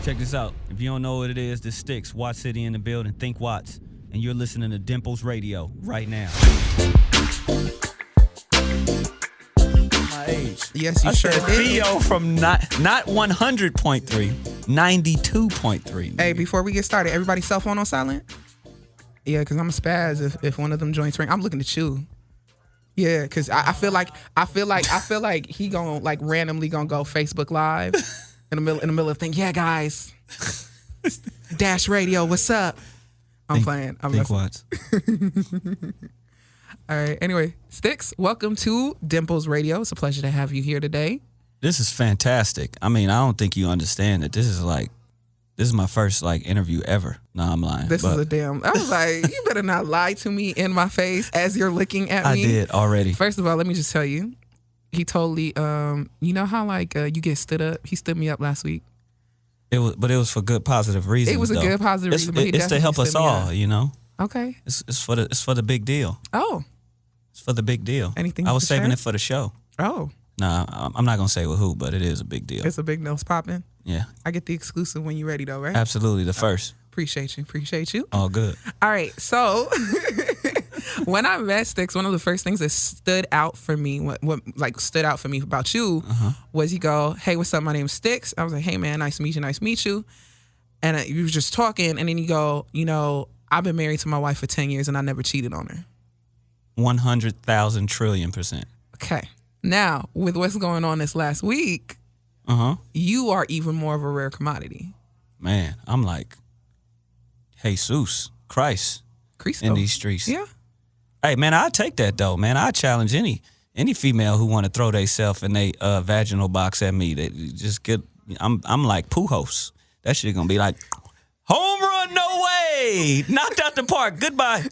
Check this out. If you don't know what it is, this Stix, Watts City in the building, Think Watts, and you're listening to Dimplez Radio right now. My age. Yes, you sure did. Theo from not 100.3, 92.3. Hey, before we get started, everybody cell phone on silent? Yeah, because I'm a spaz if one of them joints ring. I'm looking at you. Yeah, because I feel like he gonna like randomly gonna go Facebook Live in the middle of thing. Yeah, guys. Dash Radio, what's up? I'm playing. Think Watts. All right. Anyway, Stix, welcome to Dimplez Radio. It's a pleasure to have you here today. This is fantastic. I mean, I don't think you understand that this is my first interview ever. No, I'm lying. This is a damn. I was like, you better not lie to me in my face as you're looking at me. I did already. First of all, let me just tell you, he totally. You know how you get stood up. He stood me up last week. It was for good positive reasons. It was a good positive reason. But it's to help us all, you know. Okay. It's for the big deal. Oh. It's for the big deal. Anything? I was saving it for the show. Oh. Nah, I'm not gonna say with who, but it is a big deal. It's a big deal. It's popping. Yeah. I get the exclusive when you're ready, though, right? Absolutely, the first. Appreciate you. All good. All right, so when I met Stix, one of the first things that stood out for me, what stood out for me about you, was you go, "Hey, what's up? My name's Stix." I was like, "Hey, man, nice to meet you." And you were just talking, and then you go, "You know, I've been married to my wife for 10 years, and I never cheated on her." 100,000 trillion%. Okay. Now, with what's going on this last week, you are even more of a rare commodity. Man, I'm like Jesus Christ Cristo. in these streets. Yeah. Hey, man, I take that though, man. I challenge any female who want to throw themselves in a vaginal box at me. They just get. I'm like Pujols. That shit gonna be like home run, no way, knocked out the park. Goodbye.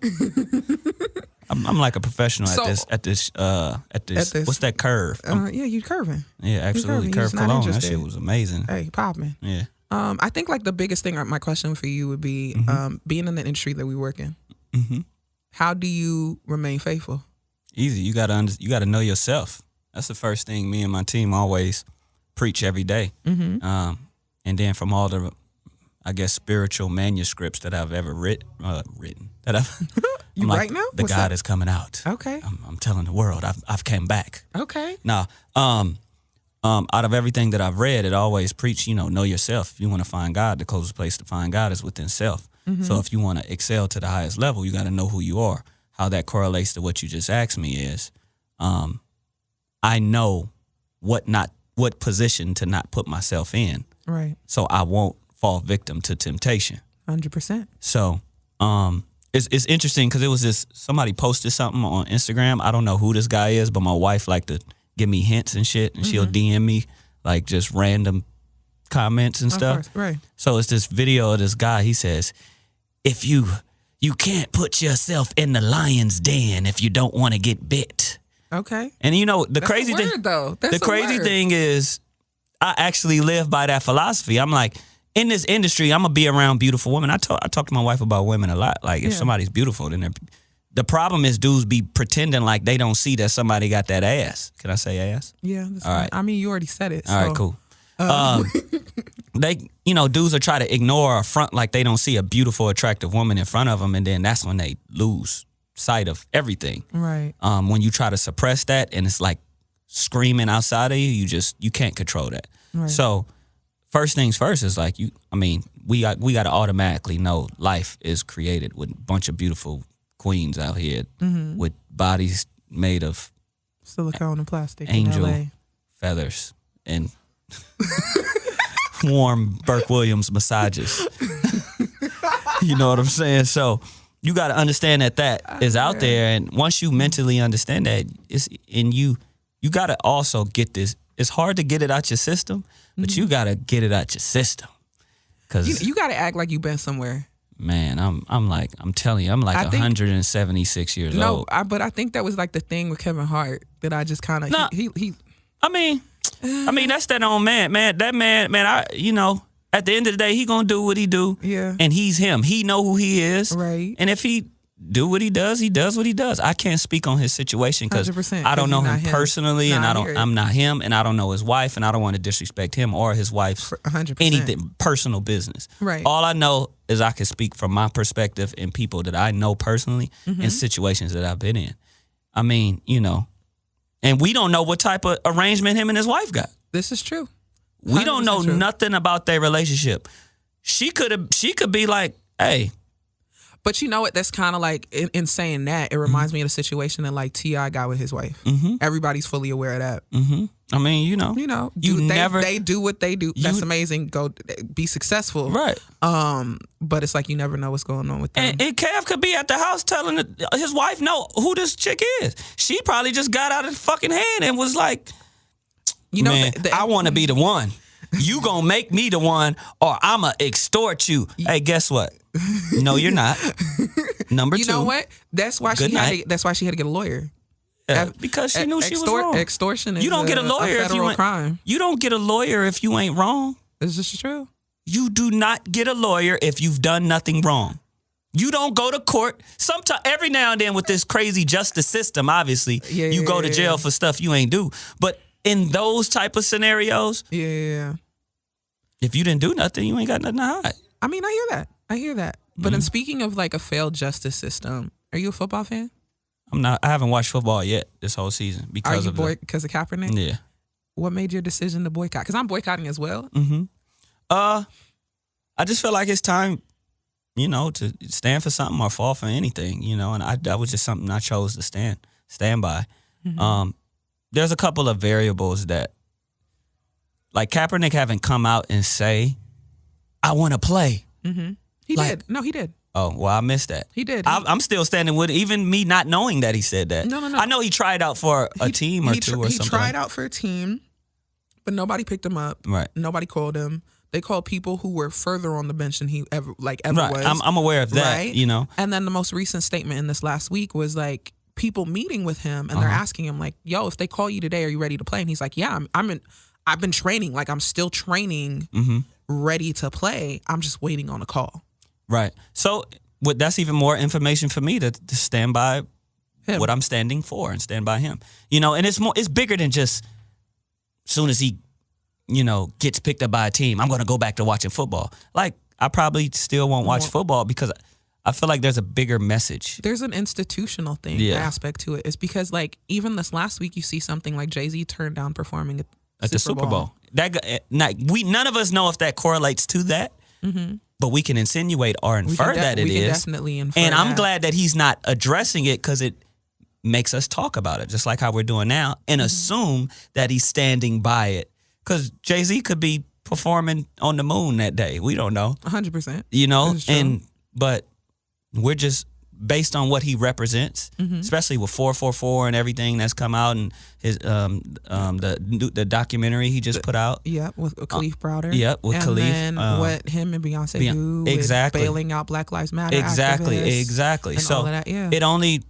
I'm like a professional at this. What's that curve? Yeah, you curving. Yeah, absolutely. Curve cologne. That shit was amazing. Hey, popping. Yeah. I think the biggest thing. My question for you would be, being in the industry that we work in. How do you remain faithful? Easy. You gotta know yourself. That's the first thing me and my team always preach every day. And then from all the, I guess, spiritual manuscripts that I've ever written, that I've. You right now? The God is coming out. Okay. I'm telling the world I've came back. Okay. Now, out of everything that I've read, it always preach, know yourself. If you want to find God, the closest place to find God is within self. So if you want to excel to the highest level, you got to know who you are. How that correlates to what you just asked me is, I know what position to not put myself in. Right. So I won't fall victim to temptation. 100%. So, it's interesting because it was somebody posted something on Instagram. I don't know who this guy is, but my wife like to give me hints and shit, and she'll DM me like just random comments and stuff. Of course, right. So it's this video of this guy. He says, "If you can't put yourself in the lion's den if you don't want to get bit." Okay. And the That's crazy a word, thing, though. That's the crazy thing is, I actually live by that philosophy. I'm like, in this industry, I'm gonna be around beautiful women. I talk to my wife about women a lot. Like, if somebody's beautiful, then the problem is dudes be pretending like they don't see that somebody got that ass. Can I say ass? Yeah. That's all right. I mean, you already said it. All right, cool. They, dudes are try to ignore or front like they don't see a beautiful, attractive woman in front of them, and then that's when they lose sight of everything. Right. When you try to suppress that, and it's like screaming outside of you, you can't control that. Right. So. First things first is we got to automatically know life is created with a bunch of beautiful queens out here with bodies made of silicone and plastic, angel in LA. feathers and warm Burke Williams massages. You know what I'm saying? So you got to understand that is out there, and once you mentally understand that, you got to also get this. It's hard to get it out your system, but you got to get it out your system. Cause you got to act like you've been somewhere. Man, I'm telling you, I'm like 176 years old. No, but I think that was like the thing with Kevin Hart that I just kind of I mean, that's that old man. At the end of the day, he gonna do what he do. Yeah. And he's him. He know who he is. Right. And if he do what he does what he does. I can't speak on his situation because 100%, I don't know him personally, and Nah, I'm not him, and I don't know his wife, and I don't want to disrespect him or his wife's 100%. anything personal business. Right. All I know is I can speak from my perspective and people that I know personally in situations that I've been in. I mean, and we don't know what type of arrangement him and his wife got. This is true. We don't know true. nothing about their relationship. She could be like, hey. But you know what? That's kind of like, in saying that, it reminds me of the situation that like T.I. got with his wife. Everybody's fully aware of that. I mean, they do what they do. That's amazing. Go be successful. Right. But it's like you never know what's going on with them. And Kev could be at the house telling his wife know who this chick is. She probably just got out of the fucking hand and was like, man, I want to be the one. You gonna make me the one, or I'ma extort you. Hey, guess what? No, you're not. Number two. You know what? That's why she had to get a lawyer. Yeah, because she knew she was wrong. Extortion is you don't get a lawyer if you ain't crime. You don't get a lawyer if you ain't wrong. Is this true? You do not get a lawyer if you've done nothing wrong. You don't go to court. Sometimes, every now and then, with this crazy justice system, obviously, you go to jail for stuff you ain't do. But in those type of scenarios, if you didn't do nothing, you ain't got nothing to hide. I mean, I hear that. But in speaking of like a failed justice system, are you a football fan? I'm not. I haven't watched football yet this whole season because of Kaepernick? Yeah. What made your decision to boycott? Because I'm boycotting as well. I just feel like it's time, to stand for something or fall for anything, and that was just something I chose to stand by. There's a couple of variables that, like Kaepernick having come out and say, I want to play. He did. No, he did. Oh, well, I missed that. He did. I'm still standing with it, even me not knowing that he said that. No. I know he tried out for a team or two or something. He tried out for a team, but nobody picked him up. Right. Nobody called him. They called people who were further on the bench than he ever right. was. I'm aware of that, right? And then the most recent statement in this last week was like people meeting with him and they're asking him like, yo, if they call you today, are you ready to play? And he's like, yeah, I've been training. Like I'm still training, ready to play. I'm just waiting on a call. Right. So that's even more information for me to stand by him. What I'm standing for and stand by him. And it's bigger than just soon as he, gets picked up by a team, I'm going to go back to watching football. Like I probably still won't watch football because I feel like there's a bigger message. There's an institutional aspect to it. It's because like even this last week you see something like Jay-Z turned down performing at the Super Bowl. None of us know if that correlates to that. But we can insinuate or infer that it is. We can definitely infer and I'm glad that he's not addressing it because it makes us talk about it, just like how we're doing now, and assume that he's standing by it. Because Jay-Z could be performing on the moon that day. We don't know. 100%. But we're just based on what he represents, especially with 444 and everything that's come out, and his the documentary he just put out. Yeah, with Khalif Browder. Yep, with Khalif. And then what him and Beyonce do with bailing out Black Lives Matter Exactly. And so all of that, it only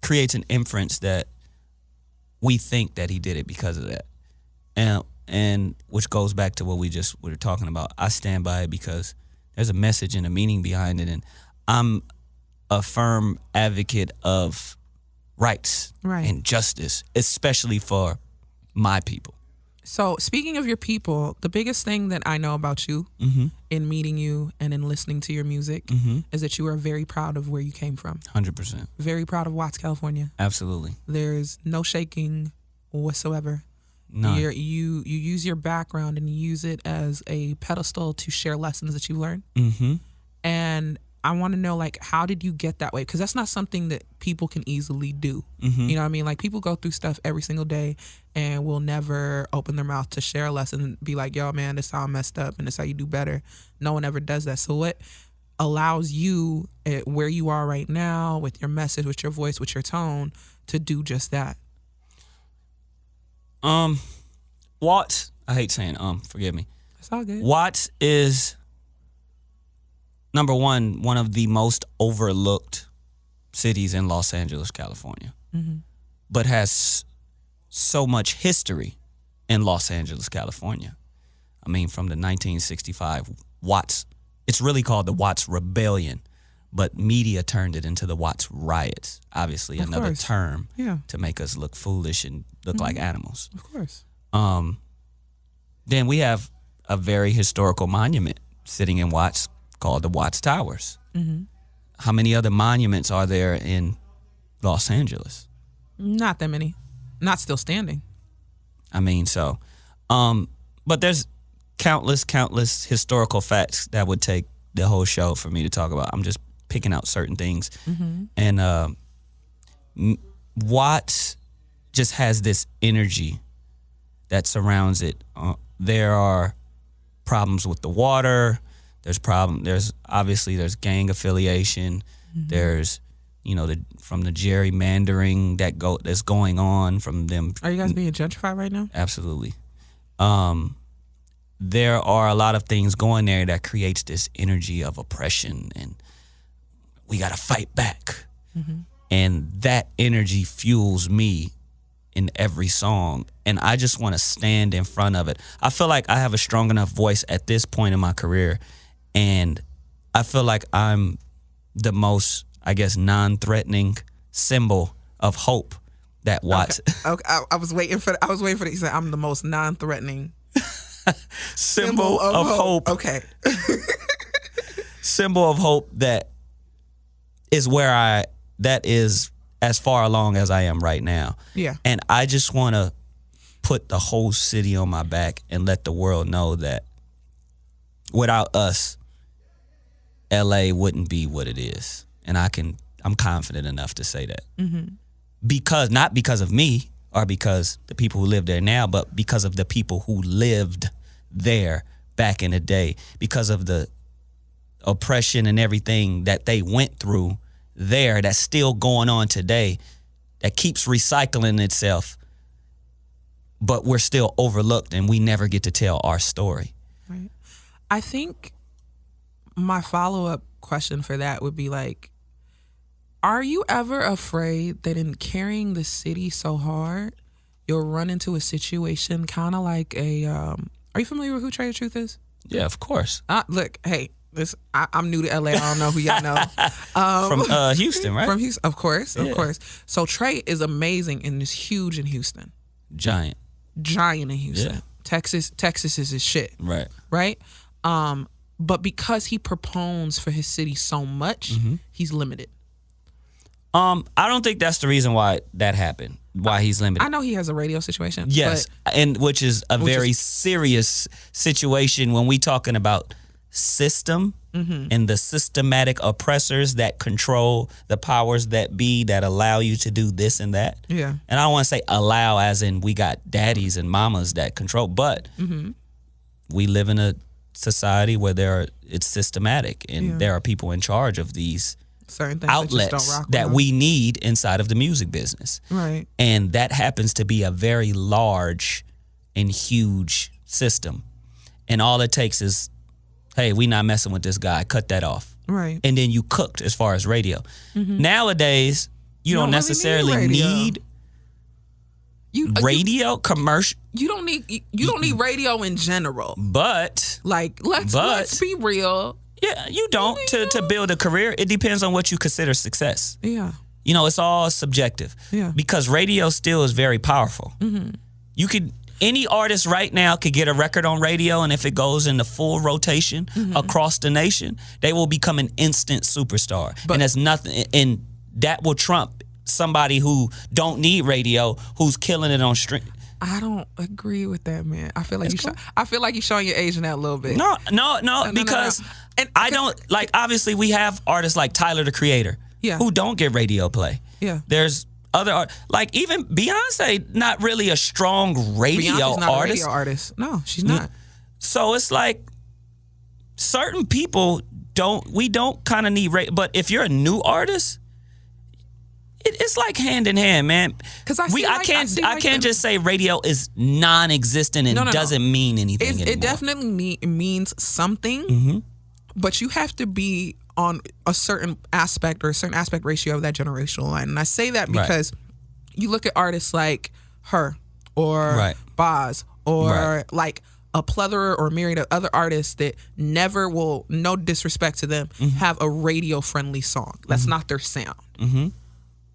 creates an inference that we think that he did it because of that. And which goes back to what we were talking about. I stand by it because there's a message and a meaning behind it, and I'm a firm advocate of rights and justice, especially for my people. So speaking of your people, the biggest thing that I know about you in meeting you and in listening to your music is that you are very proud of where you came from. 100%. Very proud of Watts, California. Absolutely. There's no shaking whatsoever. No. You use your background and you use it as a pedestal to share lessons that you learned. And I want to know, like, how did you get that way? Because that's not something that people can easily do. You know what I mean? Like, people go through stuff every single day and will never open their mouth to share a lesson and be like, yo, man, this is how I messed up and this is how you do better. No one ever does that. So what allows you at where you are right now with your message, with your voice, with your tone to do just that? Watts, I hate saying forgive me. It's all good. Watts is number one of the most overlooked cities in Los Angeles, California, but has so much history in Los Angeles, California. I mean, from the 1965 Watts, it's really called the Watts Rebellion, but media turned it into the Watts riots. Obviously, Of another course. term Yeah. to make us look foolish and look like animals. Of course. Then we have a very historical monument sitting in Watts called the Watts Towers. How many other monuments are there in Los Angeles? Not that many. Not still standing. I mean, so, but there's countless historical facts that would take the whole show for me to talk about. I'm just picking out certain things. And Watts just has this energy that surrounds it. There are problems with the water. There's obviously gang affiliation. There's, from the gerrymandering that's going on from them. Are you guys being gentrified right now? Absolutely. There are a lot of things going there that creates this energy of oppression, and we got to fight back. And that energy fuels me in every song, and I just want to stand in front of it. I feel like I have a strong enough voice at this point in my career, and I feel like I'm the most, I guess, non-threatening symbol of hope that Watts. Okay. I was waiting for it. He said, "I'm the most non-threatening symbol of hope." Okay. Symbol of hope that is that is as far along as I am right now. Yeah. And I just want to put the whole city on my back and let the world know that without us, LA wouldn't be what it is. And I'm confident enough to say that. Not because of me or because the people who live there now, but because of the people who lived there back in the day, because of the oppression and everything that they went through there that's still going on today, that keeps recycling itself, but we're still overlooked and we never get to tell our story. Right. I think my follow-up question for that would be like, are you ever afraid that in carrying the city so hard, you'll run into a situation kind of like are you familiar with who Trey the Truth is? Yeah, of course. Look, hey, I'm new to LA. I don't know who y'all know. From Houston, right? From Houston, of course. So Trey is amazing and is huge in Houston. Giant in Houston. Yeah. Texas is his shit. Right. But because he propounds for his city so much, he's limited. I don't think that's the reason why that happened. Why he's limited. I know he has a radio situation. Yes, and which is a very serious situation when we talking about system and the systematic oppressors that control the powers that be that allow you to do this and that. Yeah. And I don't want to say allow as in we got daddies and mamas that control, but we live in a society where it's systematic and there are people in charge of these certain things outlets that we need inside of the music business. Right. And that happens to be a very large and huge system. And all it takes is, hey, we not messing with this guy, cut that off. Right. And then you cooked as far as radio. Nowadays, you don't necessarily need radio commercial. You don't need radio in general. But let's be real. Yeah, you don't to build a career. It depends on what you consider success. Yeah. It's all subjective. Yeah. Because radio still is very powerful. Any artist right now could get a record on radio, and if it goes into full rotation across the nation, they will become an instant superstar. And that's nothing, and that will trump somebody who don't need radio, who's killing it on stream. I don't agree with that, man. I feel like you're showing your age in that a little bit. No, because And I don't like. Obviously, we have artists like Tyler the Creator, who don't get radio play. Yeah, there's other like even Beyonce, not really a strong radio Beyonce's not artist. A radio artist. No, she's not. So it's like certain people don't kind of need radio. But if you're a new artist, it's like hand in hand, man. Because I can't just say radio is non-existent and doesn't mean anything anymore. It definitely means something, but you have to be on a certain aspect or a certain aspect ratio of that generational line. And I say that because you look at artists like her or Boz or like a plethora or myriad of other artists that never will, no disrespect to them, have a radio friendly song. That's not their sound.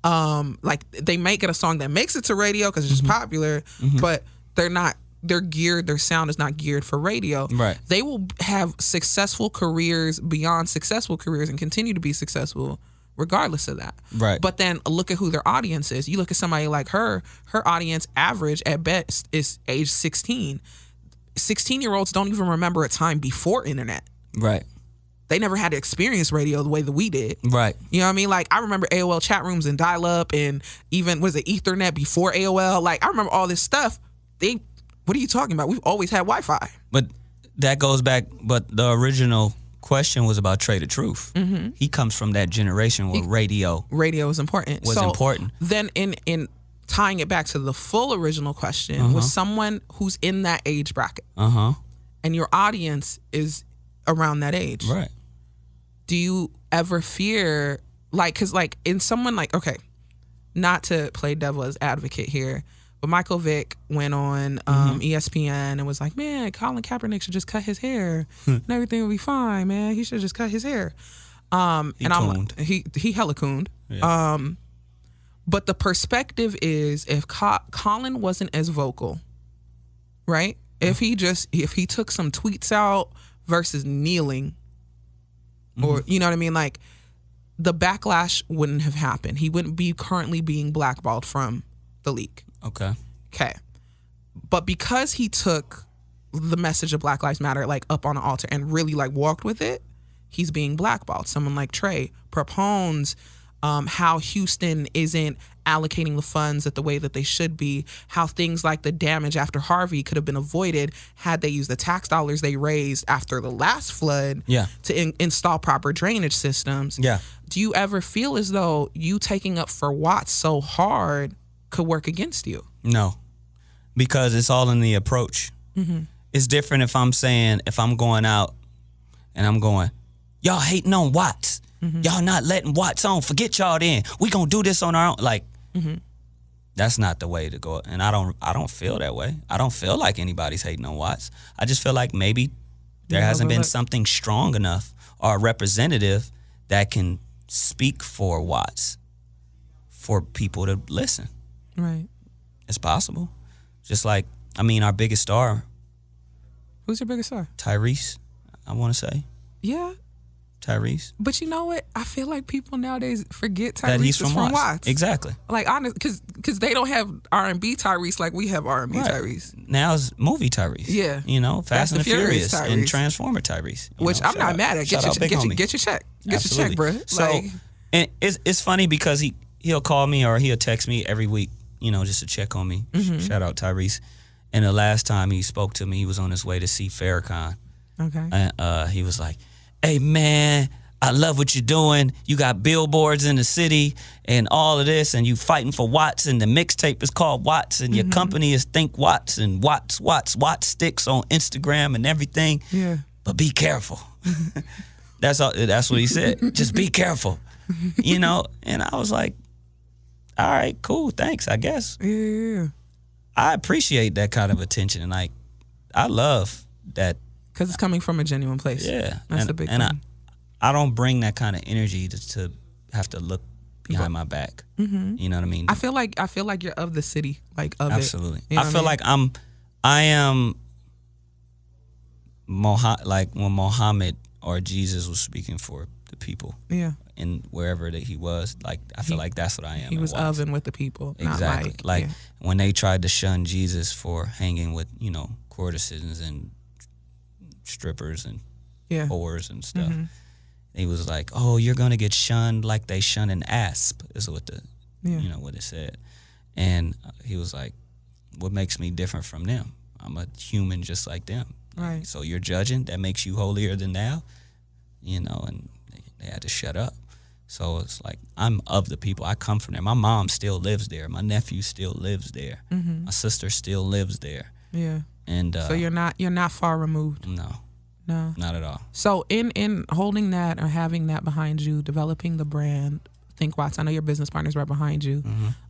Like they make it a song that makes it to radio because it's just popular, but their sound is not geared for radio. Right. They will have successful careers beyond successful careers and continue to be successful regardless of that. Right. But then look at who their audience is. You look at somebody like her audience average at best is age 16. 16-year-olds don't even remember a time before internet. Right. They never had to experience radio the way that we did. Right. You know what I mean? Like, I remember AOL chat rooms and dial-up and even, Ethernet before AOL? Like, I remember all this stuff. What are you talking about? We've always had Wi-Fi. But that goes back, but the original question was about Trey the Truth. He comes from that generation where radio is important. was important. Then in tying it back to the full original question, was someone who's in that age bracket. And your audience is around that age. Right. Do you ever fear, like, because like in someone like, okay, not to play devil's advocate here, but Michael Vick went on ESPN and was like, man, Colin Kaepernick should just cut his hair and everything will be fine, man. He should just cut his hair. He hella cooned. Yeah. But the perspective is, if Colin wasn't as vocal, right? If he took some tweets out versus kneeling, or you know what I mean, like the backlash wouldn't have happened. He wouldn't be currently being blackballed from the league. Okay. But because he took the message of Black Lives Matter like up on an altar and really like walked with it, he's being blackballed. Someone like Trey propounds how Houston isn't allocating the funds the way that they should be, how things like the damage after Harvey could have been avoided had they used the tax dollars they raised after the last flood to install proper drainage systems. Yeah. Do you ever feel as though you taking up for Watts so hard could work against you? No, because it's all in the approach. It's different if I'm going out and I'm going, y'all hating on Watts. Y'all not letting Watts on. Forget y'all then. We gonna do this on our own. Like, that's not the way to go. And I don't feel that way. I don't feel like anybody's hating on Watts. I just feel like maybe there hasn't been something strong enough or a representative that can speak for Watts for people to listen. Right. It's possible. Just like, I mean, our biggest star. Who's your biggest star? Tyrese, I want to say. Yeah. Tyrese. But you know what? I feel like people nowadays forget Tyrese that he's is from Watts. Exactly. Like, honest, because they don't have R&B Tyrese like we have R&B Tyrese. Now it's movie Tyrese. Yeah. You know, Fast and the Furious Tyrese. and Transformer Tyrese. Which I'm not mad at. Get your check. Get your check, bro. So, and it's funny because he'll call me or he'll text me every week, you know, just to check on me. Shout out Tyrese. And the last time he spoke to me, he was on his way to see Farrakhan. Okay. And he was like, hey, man, I love what you're doing. You got billboards in the city and all of this, and you fighting for Watts, and the mixtape is called Watts, and your company is Think Watts, and Watts Stix on Instagram and everything. Yeah. But be careful. That's what he said. Just be careful. You know? And I was like, all right, cool, thanks, I guess. Yeah. I appreciate that kind of attention, and like, I love that. Because it's coming from a genuine place. Yeah. That's the big thing. I don't bring that kind of energy to have to look behind my back. You know what I mean? I feel like you're of the city, like of Absolutely. it. You know I feel like I am like when Muhammad or Jesus was speaking for the people. Yeah. And wherever that he was, like I feel like that's what I am. He was of and with the people. Exactly. Like when they tried to shun Jesus for hanging with, you know, courtesans and strippers and whores and stuff. He was like, "Oh, you're gonna get shunned like they shun an asp," is what you know what it said. And he was like, "What makes me different from them? I'm a human just like them. Right. So you're judging that makes you holier than thou, you know?" And they had to shut up. So it's like I'm of the people. I come from there. My mom still lives there. My nephew still lives there. My sister still lives there. Yeah. And so you're not far removed. No, not at all. So in holding that or having that behind you, developing the brand, Think Watts, I know your business partners right behind you.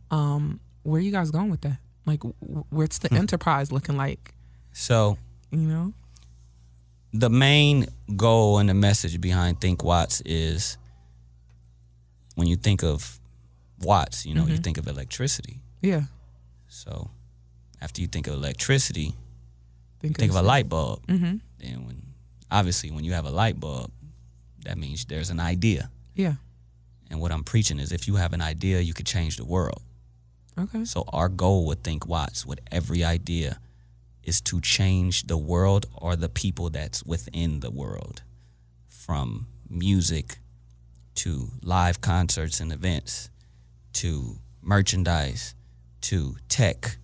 Where are you guys going with that? Like, where's the enterprise looking like? So You know? The main goal and the message behind Think Watts is when you think of watts, you know, you think of electricity. Yeah. So after you think of electricity, Think of a light bulb. Mm-hmm. Then when you have a light bulb, that means there's an idea. Yeah. And what I'm preaching is if you have an idea, you could change the world. Okay. So our goal with Think Watts, with every idea, is to change the world or the people that's within the world, from music to live concerts and events to merchandise to tech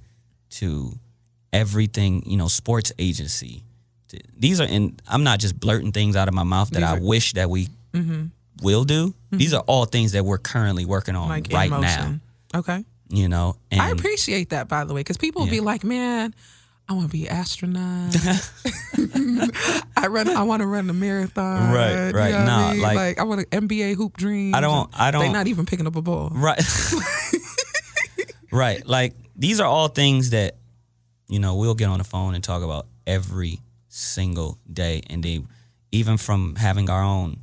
to everything, you know, sports agency. These are, and I'm not just blurting things out of my mouth that I wish that we will do. These are all things that we're currently working on Like right in now. motion. Okay. You know, and I appreciate that, by the way, because people be like, man, I want to be an astronaut. I want to run a marathon. Right. You know what I mean? Like I want an NBA hoop dream. I don't. They're not even picking up a ball. Right. Right. Like these are all things that, you know, we'll get on the phone and talk about every single day. And even from having our own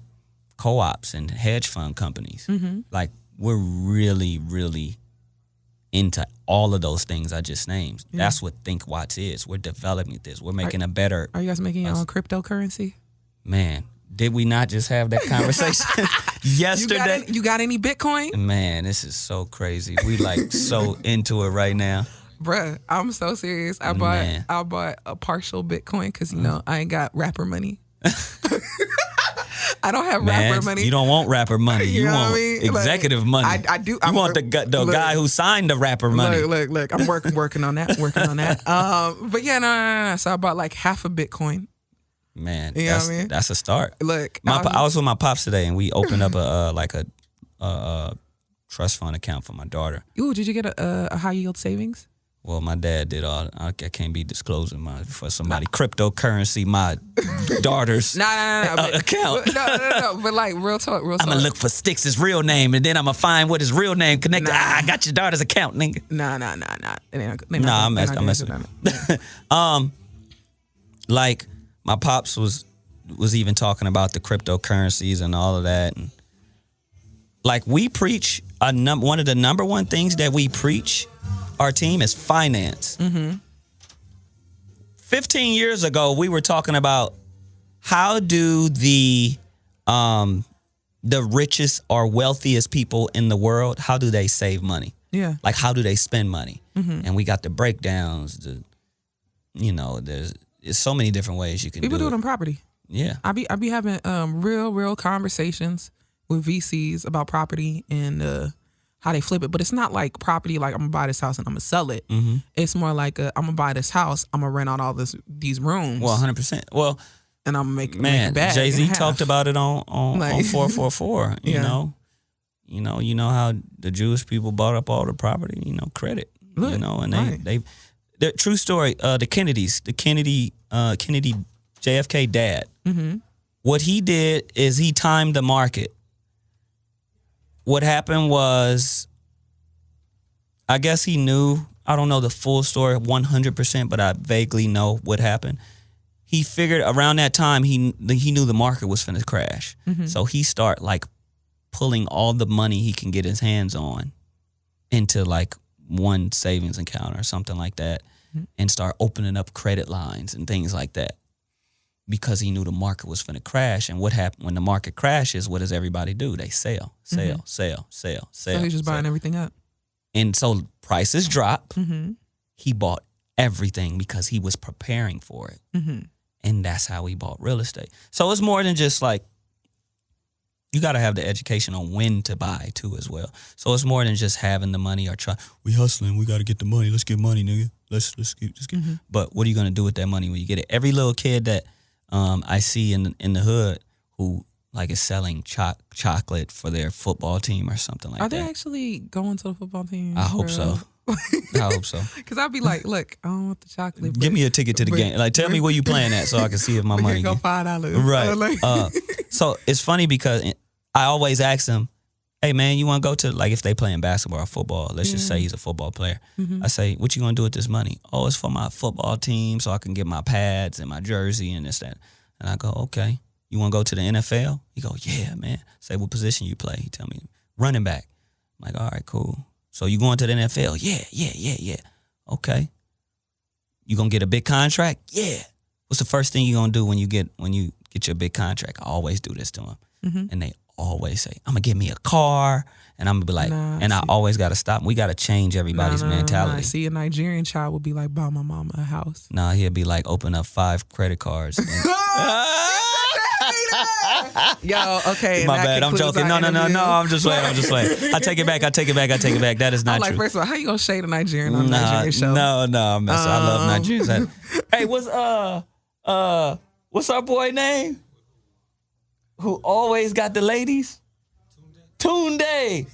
co-ops and hedge fund companies, like we're really, really into all of those things I just named. Yeah. That's what Think Watts is. We're developing this. We're making a better. Are you guys making your own cryptocurrency? Man, did we not just have that conversation yesterday? You got any Bitcoin? Man, this is so crazy. We like so into it right now. Bruh, I'm so serious. I bought a partial Bitcoin because, you know, I ain't got rapper money. I don't have rapper money. You don't want rapper money. You want executive money. I do. You want the guy who signed the rapper money. Look. I'm working on that. But yeah, no. So I bought like half a Bitcoin. Man, that's a start. Look, I was with my pops today, and we opened up a trust fund account for my daughter. Ooh, did you get a high yield savings? Well, my dad did all. I can't be disclosing for somebody cryptocurrency. My daughter's account. No. But like real talk. I'm gonna look for Stix's real name, and then I'm gonna find what his real name connected. I got your daughter's account, nigga. Nah. I'm messing. Like my pops was even talking about the cryptocurrencies and all of that, and like we preach one of the number one things that we preach. Our team is finance. 15 years ago, we were talking about how do the richest or wealthiest people in the world, how do they save money? Yeah. Like, how do they spend money? And we got the breakdowns. There's so many different ways you can People do it on property. Yeah. I be having real conversations with VCs about property and how they flip it, but it's not like property like I'm gonna buy this house and I'm gonna sell it. It's more like I'm gonna buy this house, I'm gonna rent out all these rooms. Well, 100%. Well, and I'm gonna make man, make Jay-Z talked about it on 444. You know how the Jewish people bought up all the property. Credit. Look, and they true story. The Kennedy JFK dad. What he did is he timed the market. What happened was, I guess he knew, I don't know the full story 100%, but I vaguely know what happened. He figured around that time, he knew the market was finna crash. So he start like pulling all the money he can get his hands on into like one savings account or something like that and start opening up credit lines and things like that. Because he knew the market was finna crash. And what happened when the market crashes, what does everybody do? They sell. So he's just buying everything up. And so prices drop. He bought everything because he was preparing for it. And that's how he bought real estate. So it's more than just like, you got to have the education on when to buy too as well. So it's more than just having the money or we hustling, we got to get the money. Let's get money, nigga. Let's get. But what are you going to do with that money when you get it? Every little kid that I see in the hood who like is selling chocolate for their football team or something like that. Are they actually going to the football team? I hope so. Because I'd be like, look, I don't want the chocolate. Give me a ticket to the game. Like, tell me where you playing at so I can see if my money. Go $5. Right. So it's funny because I always ask them, hey man, you want to go to, like if they playing basketball or football, let's just say he's a football player. I say, what you going to do with this money? Oh, it's for my football team so I can get my pads and my jersey and this, that. And I go, okay. You want to go to the NFL? He go, yeah, man. Say, what position you play? He tell me, running back. I'm like, all right, cool. So you going to the NFL? Yeah. Okay. You going to get a big contract? Yeah. What's the first thing you going to do when you get your big contract? I always do this to them. And they always say, I'm going to get me a car. And I'm going to be like, I always got to stop. We got to change everybody's mentality. Nah. See, a Nigerian child would be like, buy my mama a house. Nah, he'll be like, open up 5 credit cards. Yo, okay. My bad. I'm joking. No. I'm just playing. I take it back. That is not true. Like, first of all, how you gonna shade a Nigerian on a Nigerian show? No, I'm messing. I love Nigerians. Hey, what's our boy name? Who always got the ladies? Tunde.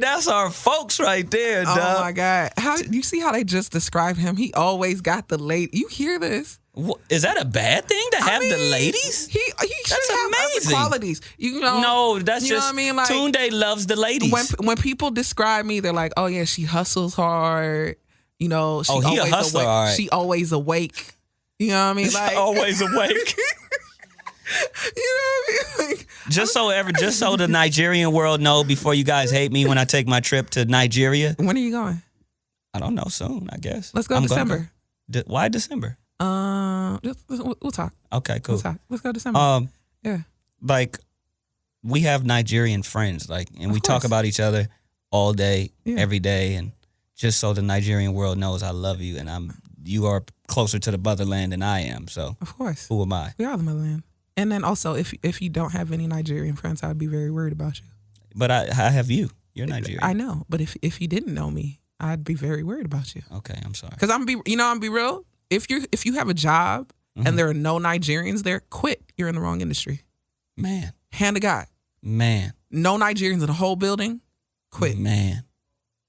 That's our folks right there, dog. Oh my God. How you see how they just describe him? He always got the lady. You hear this? Is that a bad thing to have the ladies? He should have other qualities. You know? No, that's you just. Know what I mean? Like, Tunde loves the ladies. When people describe me, they're like, "Oh yeah, she hustles hard." You know, she he a hustler. All right. She always awake. You know what I mean? Like always awake. You know what I mean? Like, just so the Nigerian world know, before you guys hate me when I take my trip to Nigeria. When are you going? I don't know. Soon, I guess. Let's go in December. Why December? We'll talk. Okay, cool. We'll talk. Let's go December. Yeah. Like, we have Nigerian friends, like, and we talk about each other all day, every day, and just so the Nigerian world knows I love you, and you are closer to the motherland than I am. So, of course, who am I? We are the motherland. And then also, if you don't have any Nigerian friends, I'd be very worried about you. But I have you. You're Nigerian. I know, but if you didn't know me, I'd be very worried about you. Okay, I'm sorry. Because I'm be real. If you have a job and there are no Nigerians there, quit. You're in the wrong industry. Man. Hand to God. Man. No Nigerians in the whole building, quit. Man.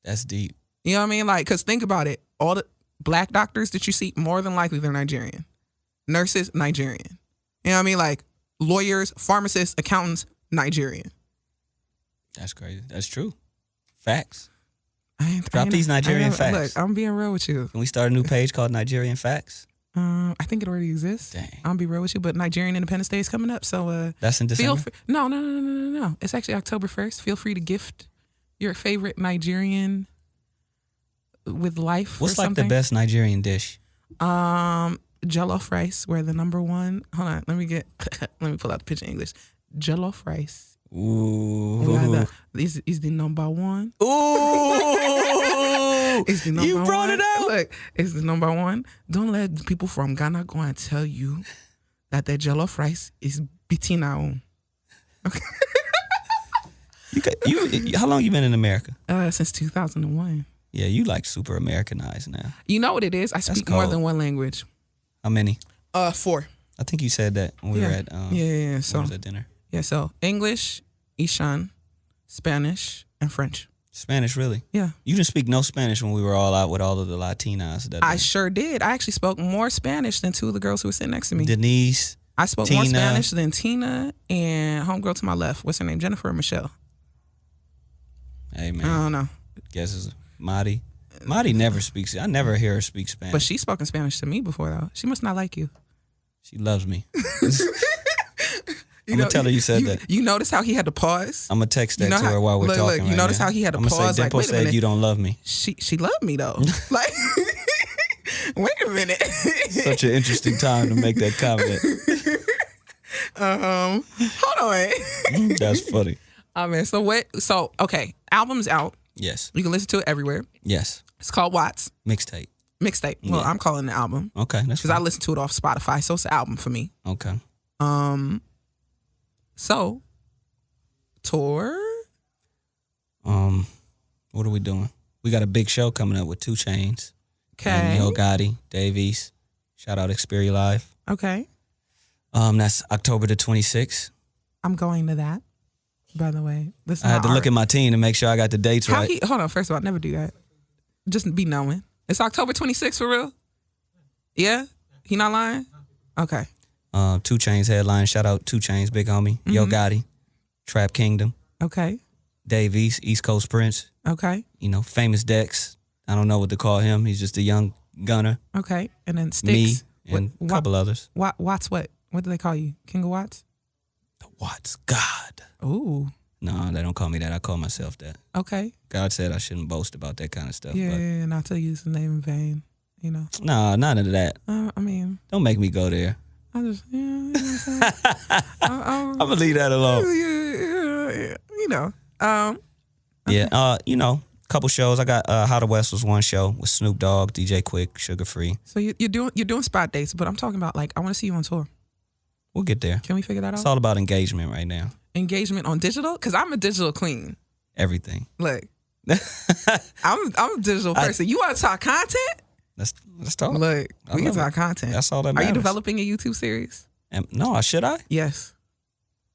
That's deep. You know what I mean? Like, because think about it. All the black doctors that you see, more than likely they're Nigerian. Nurses, Nigerian. You know what I mean? Like, lawyers, pharmacists, accountants, Nigerian. That's crazy. That's true. Facts. Drop these Nigerian facts. Look, I'm being real with you. Can we start a new page called Nigerian Facts? I think it already exists. Dang. I'll be real with you, but Nigerian Independence Day is coming up, so that's in December. No. It's actually October 1st. Feel free to gift your favorite Nigerian with life. What's like the best Nigerian dish? Jollof rice. We're the number one. Hold on, let me pull out the picture in English. Jollof rice. Ooh. Is the number one. Ooh. It's the number you brought one. it out. Look, it's the number one. Don't let people from Ghana go and tell you that their jollof rice is beating our own. Okay. How long you been in America? Since 2001. Yeah, you like super Americanized now. You know what it is? I speak more than one language. How many? 4. I think you said that when we were at So when was at dinner. Yeah, so English, Ishan, Spanish, and French. Spanish, really? Yeah. You didn't speak no Spanish when we were all out with all of the Latinas. I sure did. I actually spoke more Spanish than 2 of the girls who were sitting next to me. Denise. I spoke Tina. more Spanish than Tina and homegirl to my left. What's her name? Jennifer or Michelle? Hey, man. I don't know. Guess it's Madi. Madi never speaks. I never hear her speak Spanish. But she's spoken Spanish to me before, though. She must not like you. She loves me. I'm going to tell her you said that. You notice how he had to pause? I'm going to text that to her while we're talking. You notice how he had to pause? I'm going to say, Dimplez said you don't love me. She loved me, though. Like, wait a minute. Such an interesting time to make that comment. Hold on. That's funny. Oh, man. So, okay. Album's out. Yes. You can listen to it everywhere. Yes. It's called Watts. Mixtape. Well, I'm calling it an album. Okay. That's because I listen to it off Spotify, so it's an album for me. Okay. So, tour? What are we doing? We got a big show coming up with 2 Chainz. Okay. Yo Gotti, Davies. Shout out Xperia Live. Okay. That's October the 26th. I'm going to that, by the way. I had to look at my team to make sure I got the dates right. Hold on, first of all, never do that. Just be knowing. It's October 26th for real? Yeah? He not lying? Okay. 2 Chainz headline. Shout out 2 Chainz, big homie. Yo Gotti, Trap Kingdom. Okay. Dave East Coast Prince. Okay. You know, famous Dex. I don't know what to call him. He's just a young gunner. Okay. And then Stix. Me and a couple others. Watts what? What do they call you? King of Watts? The Watts God. Ooh. No, they don't call me that. I call myself that. Okay. God said I shouldn't boast about that kind of stuff. Yeah, but not to use the name in vain, you know. No, none of that. I mean. Don't make me go there. I just, yeah, you know what I'm saying? I'm going to leave that alone. Yeah, you know. Yeah, you know, couple shows. I got How the West was one show with Snoop Dogg, DJ Quick, Sugar Free. So you're doing spot dates, but I'm talking about like I want to see you on tour. We'll get there. Can we figure that out? It's all about engagement right now. Engagement on digital? Because I'm a digital queen. Everything. Look, I'm a digital person. You want to talk content? Let's talk. Look, we can talk content. That's all that Are matters. you developing a YouTube series? No, should I? Yes.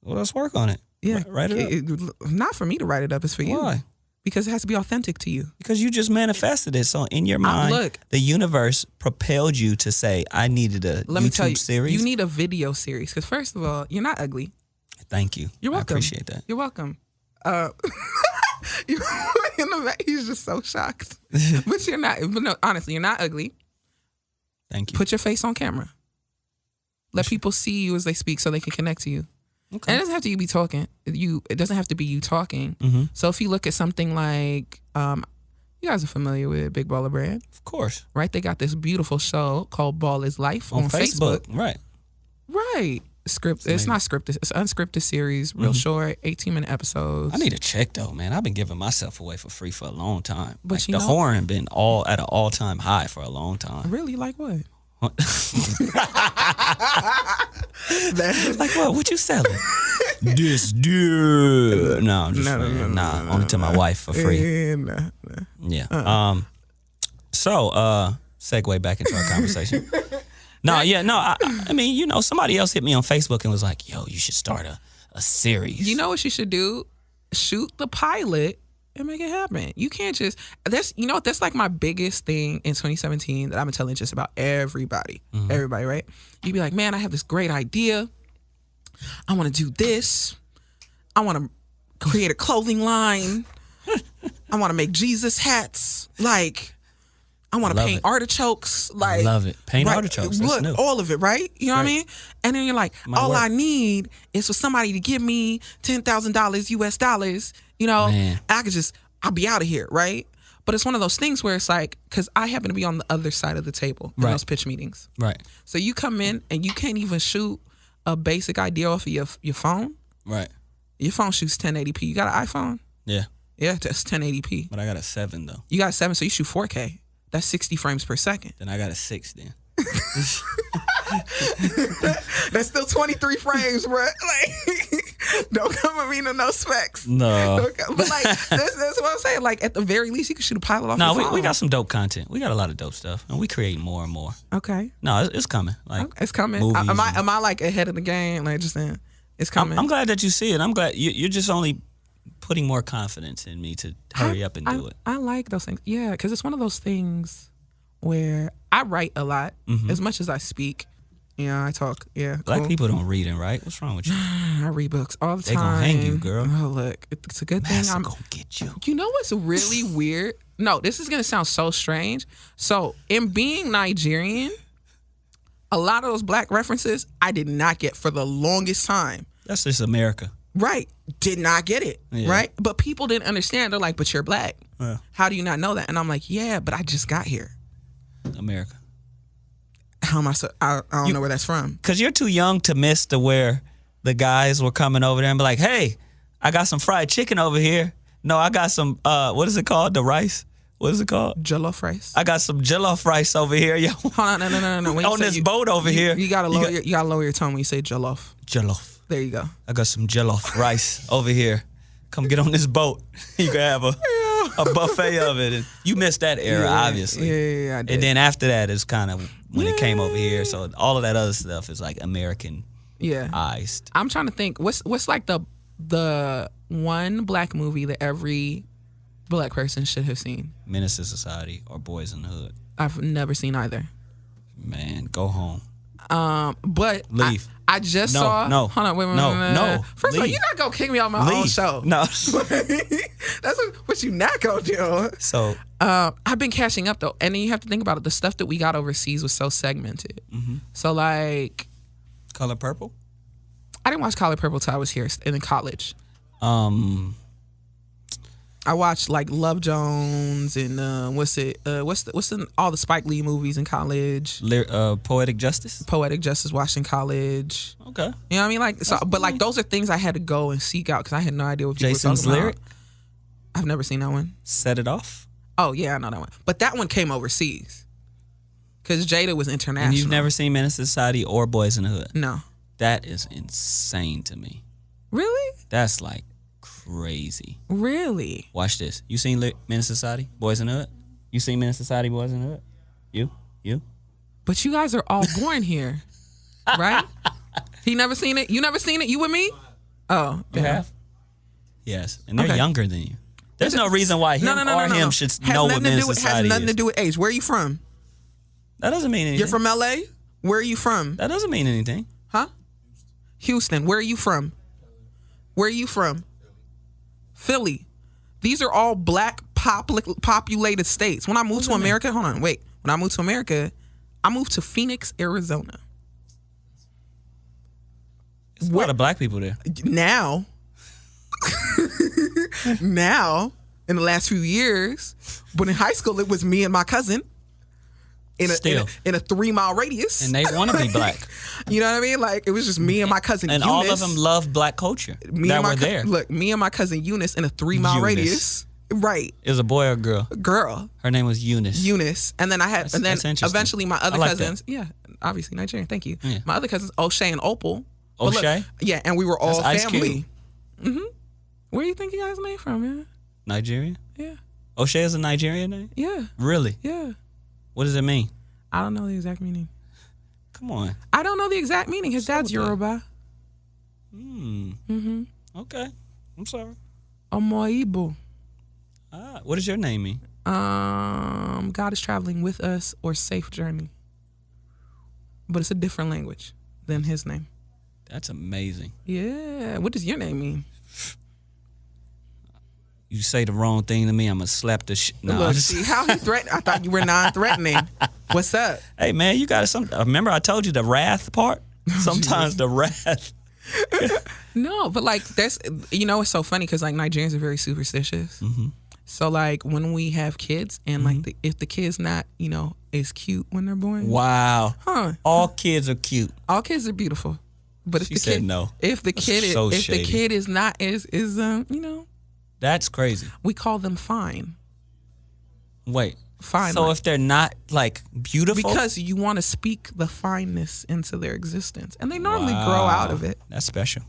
Well, let's work on it. Yeah. Write it up. Not for me to write it up. It's for you. Why? Because it has to be authentic to you. Because you just manifested it. So in your mind, the universe propelled you to say, I needed a Let me tell YouTube you, series. you need a video series. Because first of all, you're not ugly. Thank you. You're welcome. I appreciate that. You're welcome. He's just so shocked. But you're not. But no, honestly, you're not ugly. Thank you. Put your face on camera. Let people see you as they speak so they can connect to you. Okay. And it doesn't have to be talking. It doesn't have to be you talking. Mm-hmm. So if you look at something like, you guys are familiar with Big Baller Brand. Of course. Right? They got this beautiful show called Ball is Life on Facebook. Right. Right. It's not scripted. It's an unscripted series, real short, 18-minute episodes. I need a check though, man. I've been giving myself away for free for a long time. But like, the horn been at an all-time high for a long time. Really? Like what? Like what? What you selling? This dude. No, I'm just nah. Only to my wife for free. Yeah. So segue back into our conversation. I mean, you know, somebody else hit me on Facebook and was like, "Yo, you should start a series." You know what you should do? Shoot the pilot and make it happen. You can't just that's like my biggest thing in 2017 that I've been telling just about everybody. Mm-hmm. Everybody, right? You'd be like, man, I have this great idea. I want to do this. I want to create a clothing line. I want to make Jesus hats. Like, I want to paint artichokes. Like, I love it. Paint artichokes. That's new. All of it, right? You know what I mean? And then you're like, I need is for somebody to give me $10,000 US dollars. You know, and I'll be out of here, right? But it's one of those things where it's like, because I happen to be on the other side of the table in those pitch meetings. Right. So you come in and you can't even shoot a basic idea off of your phone. Right. Your phone shoots 1080p. You got an iPhone? Yeah. Yeah, that's 1080p. But I got a 7 though. You got a 7, so you shoot 4K. That's 60 frames per second. Then I got a 6 then. That's still 23 frames, bro. Like, don't come with me to no specs. No. But like, that's what I'm saying. Like, at the very least, you can shoot a pilot off your phone. No, we got some dope content. We got a lot of dope stuff, and we create more and more. Okay. No, it's coming. Like, it's coming. Am I like ahead of the game? Like, just saying, it's coming. I'm glad that you see it. I'm glad you're just only putting more confidence in me to hurry up and do it. I like those things. Yeah, because it's one of those things where I write a lot as much as I speak. Yeah, I talk. Yeah, Black people don't read and write. What's wrong with you? I read books all the time. They gonna hang you, girl. Oh, look, it's a good thing. I'm gonna get you. You know what's really weird? No, this is gonna sound so strange. So, in being Nigerian, a lot of those black references I did not get for the longest time. That's just America. Right. Did not get it. Yeah. Right. But people didn't understand. They're like, but you're black. Yeah. How do you not know that? And I'm like, yeah, but I just got here. America. How am I so? I don't know where that's from. Because you're too young to miss to where the guys were coming over there and be like, hey, I got some fried chicken over here. No, I got some, what is it called? The rice? What is it called? Jollof rice. I got some jollof rice over here, yo. Hold on, no. When on this boat over here. You gotta lower your tone when you say jollof. Jollof. There you go. I got some jollof rice over here. Come get on this boat. You can have a buffet of it. And you missed that era, obviously. Yeah, I did. And then after that is kind of when it came over here. So all of that other stuff is like American-ized. I'm trying to think. What's like the one black movie that every black person should have seen? Menace to Society or Boys in the Hood. I've never seen either. Man, go home. But leave. I just saw. No. Hold on. Wait. No. First of all, you're not gonna kick me off my own show. No. That's what you not gonna do. So I've been catching up though, and then you have to think about it. The stuff that we got overseas was so segmented. Mm-hmm. So like, Color Purple. I didn't watch Color Purple till I was here in college. I watched like Love Jones and what's all the Spike Lee movies in college. Poetic Justice. Poetic Justice watched in college. Okay. You know what I mean? Like, so, but like those are things I had to go and seek out because I had no idea what people Jason's were talking Lyric. about. I've never seen that one. Set It Off. Oh yeah, I know that one. But that one came overseas because Jada was international. And you've never seen Menace to Society or Boys in the Hood? No. That is insane to me. Really? That's like crazy. Really? Watch this. You seen Menace to Society, Boys in the Hood? You seen Menace to Society, Boys in the Hood? You? But you guys are all born here, right? He never seen it? You never seen it? You with me? Oh, you have? Yes, and they're Okay. younger than you. There's no reason why him him should know what Menace to Society has nothing is. to do with age. Where are you from? That doesn't mean anything. You're from LA? Where are you from? That doesn't mean anything. Huh? Houston. Where are you from? Where are you from? Philly. These are all black populated states. When I moved to America, hold on, wait. When I moved to America, I moved to Phoenix, Arizona. There's a lot of black people there. Now, in the last few years, but in high school, it was me and my cousin in a 3-mile radius. And they want to be black. You know what I mean? Like, it was just me and my cousin and Eunice. all of them love black culture there. Look, me and my cousin Eunice in a 3-mile radius. Right. It was a boy or a girl? Girl. Her name was Eunice. And then that's eventually my other cousins. That. Yeah, obviously Nigerian. Thank you. Yeah. My other cousins, O'Shea and Opal. O'Shea? Yeah, and we were all That's family. Mm-hmm. Where do you think you guys' name from, man? Nigeria? Yeah. O'Shea is a Nigerian name? Yeah. Really? Yeah. What does it mean? I don't know the exact meaning. Come on. I don't know the exact meaning. His dad's Yoruba. Okay. I'm sorry. Omoibo. What does your name mean? God is traveling with us or safe journey. But it's a different language than his name. That's amazing. Yeah. What does your name mean? You say the wrong thing to me, I'm going to slap the shit. No, Look, see how he threatened. I thought you were non-threatening. What's up? Hey, man, you got some. Remember I told you the wrath part? Sometimes the wrath. No, but like that's, it's so funny because like Nigerians are very superstitious. Mm-hmm. So like when we have kids and like if the kid's not, is cute when they're born. Wow. All kids are cute. All kids are beautiful. But if she said no. If the kid the kid is not is That's crazy. We call them fine. Wait. Fine. So if they're not like beautiful? Because you want to speak the fineness into their existence. And they normally grow out of it. That's special.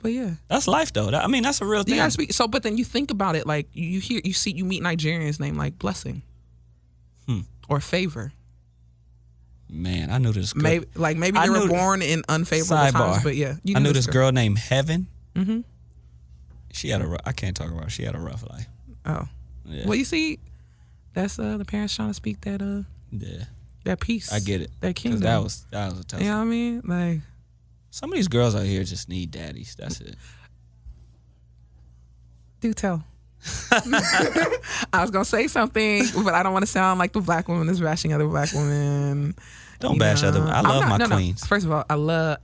But yeah. That's life though. That's a real thing. You gotta speak. So but then you think about it, like you meet Nigerians named like Blessing. Or Favor. Man, I knew this girl. Maybe they were born in unfavorable times, but yeah. I knew this girl named Heaven. Mm-hmm. She had I can't talk about her. She had a rough life. Oh. Yeah. Well, you see, that's the parents trying to speak that that peace. I get it. That kingdom. That was a tough. You know what I mean? Like some of these girls out here just need daddies. That's it. Do tell. I was gonna say something, but I don't want to sound like the black woman is bashing other black women. Don't bash other. I love my queens. First of all, I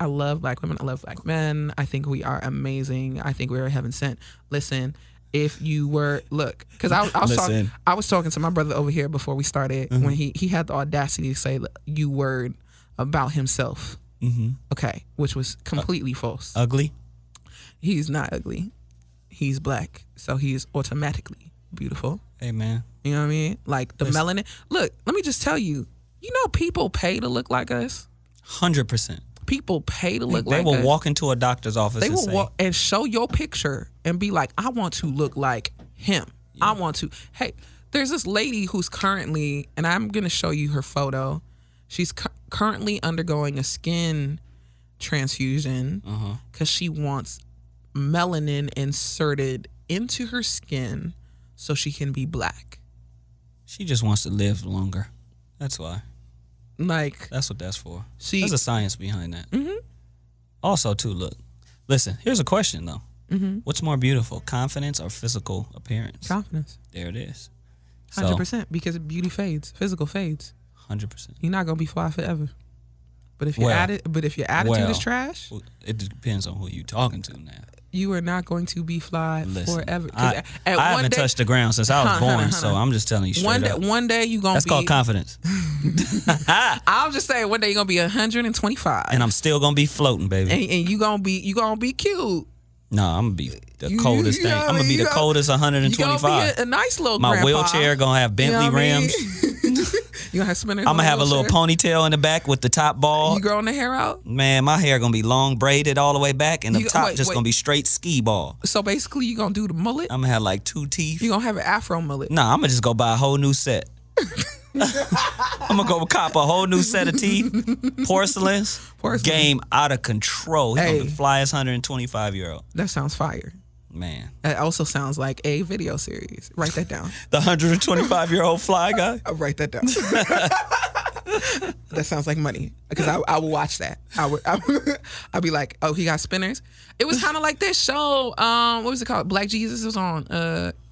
love black women. I love black men. I think we are amazing. I think we are heaven sent. Listen, if you were because I was talking to my brother over here before we started when he had the audacity to say "you" word about himself. Mm-hmm. Okay, which was completely false. Ugly. He's not ugly. He's black, so he is automatically beautiful. Hey, man. You know what I mean? Like the melanin. Look, let me just tell you. People pay to look like us. 100%. People pay to look like us. They will walk into a doctor's office They will walk and show your picture and be like, I want to look like him. Yeah. I want to. Hey, there's this lady who's currently, and I'm going to show you her photo. She's currently undergoing a skin transfusion because she wants melanin inserted into her skin so she can be black. She just wants to live longer. That's why. Like that's what that's for. There's a science behind that. Mm-hmm. Also, too, look, listen, here's a question, though. What's more beautiful, confidence or physical appearance? Confidence. There it is. 100%, because beauty fades, physical fades. 100%. You're not gonna be fly forever. But if your attitude is trash, it depends on who you talking to now. You are not going to be fly forever. I haven't touched the ground since I was born, so I'm just telling you straight up. One day you gonna That's called confidence. I'm just saying, one day you're gonna be 125, and I'm still gonna be floating, baby. And you gonna be cute. No, I'm gonna be the coldest thing. I'm gonna be the coldest 125. You gonna be a nice little My grandpa. wheelchair gonna have Bentley rims. You gonna have spinners. I'm gonna have a little ponytail in the back with the top ball. You growing the hair out? Man, my hair gonna be long braided all the way back, and the top gonna be straight ski ball. So basically, you gonna do the mullet? I'm gonna have like 2 teeth. You gonna have an afro mullet? Nah, I'm gonna just go buy a whole new set. I'm gonna go cop a whole new set of teeth. Porcelains. Game out of control. He's gonna be flyest 125-year-old. That sounds fire. Man. That also sounds like a video series. Write that down. The 125-year-old fly guy? I'll write that down. That sounds like money. Because I will watch that. I'll be like, oh, he got spinners? It was kind of like this show. What was it called? Black Jesus was on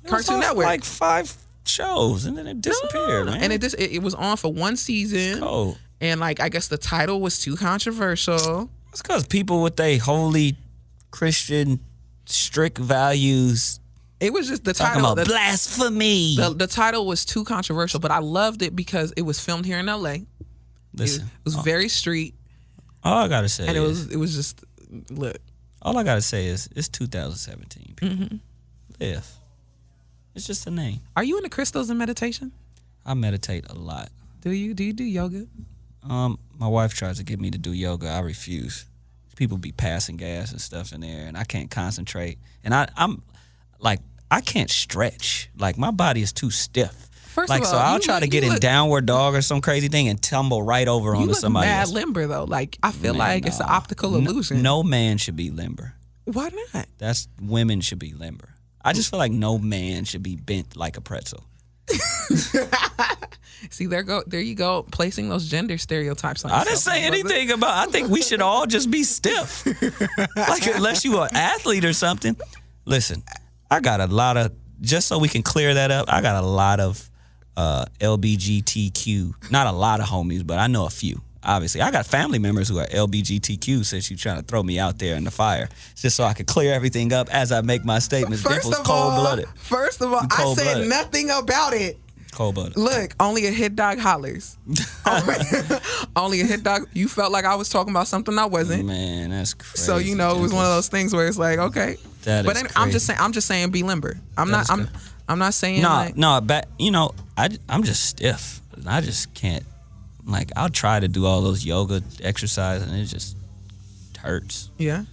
Cartoon Network. Like 5 shows, and then it disappeared, man. And it was on for 1 season. Cold. And like, I guess the title was too controversial. It's because people with their holy Christian strict values. It was just the talking title. About blasphemy. The title was too controversial, but I loved it because it was filmed here in LA. Listen, it was very street. All I gotta say, and it was just look. All I gotta say is it's 2017. People. Live. It's just a name. Are you into crystals and meditation? I meditate a lot. Do you do yoga? My wife tries to get me to do yoga. I refuse. People be passing gas and stuff in there, and I can't concentrate. And I'm like, I can't stretch. Like, my body is too stiff. First of all, so I'll try to get in downward dog or some crazy thing and tumble right over onto somebody else. You look mad limber though. Like, I feel like it's an optical illusion. No man should be limber. Why not? Women should be limber. I just feel like no man should be bent like a pretzel. See, there you go, placing those gender stereotypes on I didn't say anything about. I think we should all just be stiff. Like, unless you are an athlete or something. Listen, I got a lot of, just so we can clear that up, I got a lot of LBGTQ, not a lot of homies, but I know a few. Obviously, I got family members who are LBGTQ, since you're trying to throw me out there in the fire, just so I can clear everything up as I make my statements. Dimplez cold-blooded. First of all, I said nothing about it. Cold-blooded. Look, only a hit dog hollers. Only a hit dog. You felt like I was talking about something I wasn't. Man, that's crazy. So it was one of those things where it's like, okay. That is crazy. I'm just saying be limber. I'm not saying I'm just stiff. I just can't. Like, I'll try to do all those yoga exercises, and it just hurts. Yeah.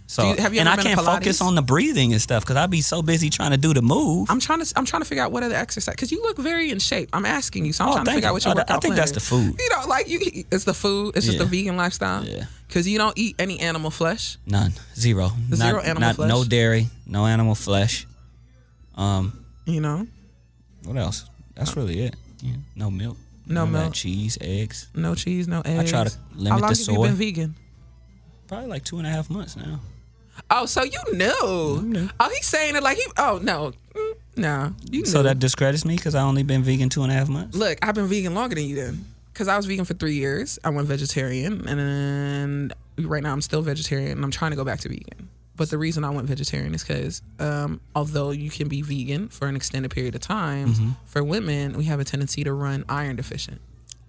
So I can't focus on the breathing and stuff because I'd be so busy trying to do the move. I'm trying to figure out what other exercise, because you look very in shape. I'm asking you, so I'm trying to figure out what your workout I think plan that's the food. You know, like it's the food. It's just the vegan lifestyle. Yeah. Because you don't eat any animal flesh. None. Zero. Zero animal flesh. No dairy. No animal flesh. You know. What else? That's really it. Yeah. No milk. No milk. Cheese, eggs. No cheese, no eggs. I try to limit the soy. How long have you been vegan? Probably like 2.5 months now. Oh, so you knew. Oh, he's saying it like no. No, you knew. So that discredits me because I only been vegan 2.5 months? Look, I've been vegan longer than you then. Because I was vegan for 3 years. I went vegetarian. And then right now I'm still vegetarian. And I'm trying to go back to vegan. But the reason I went vegetarian is because although you can be vegan for an extended period of time, for women, we have a tendency to run iron deficient.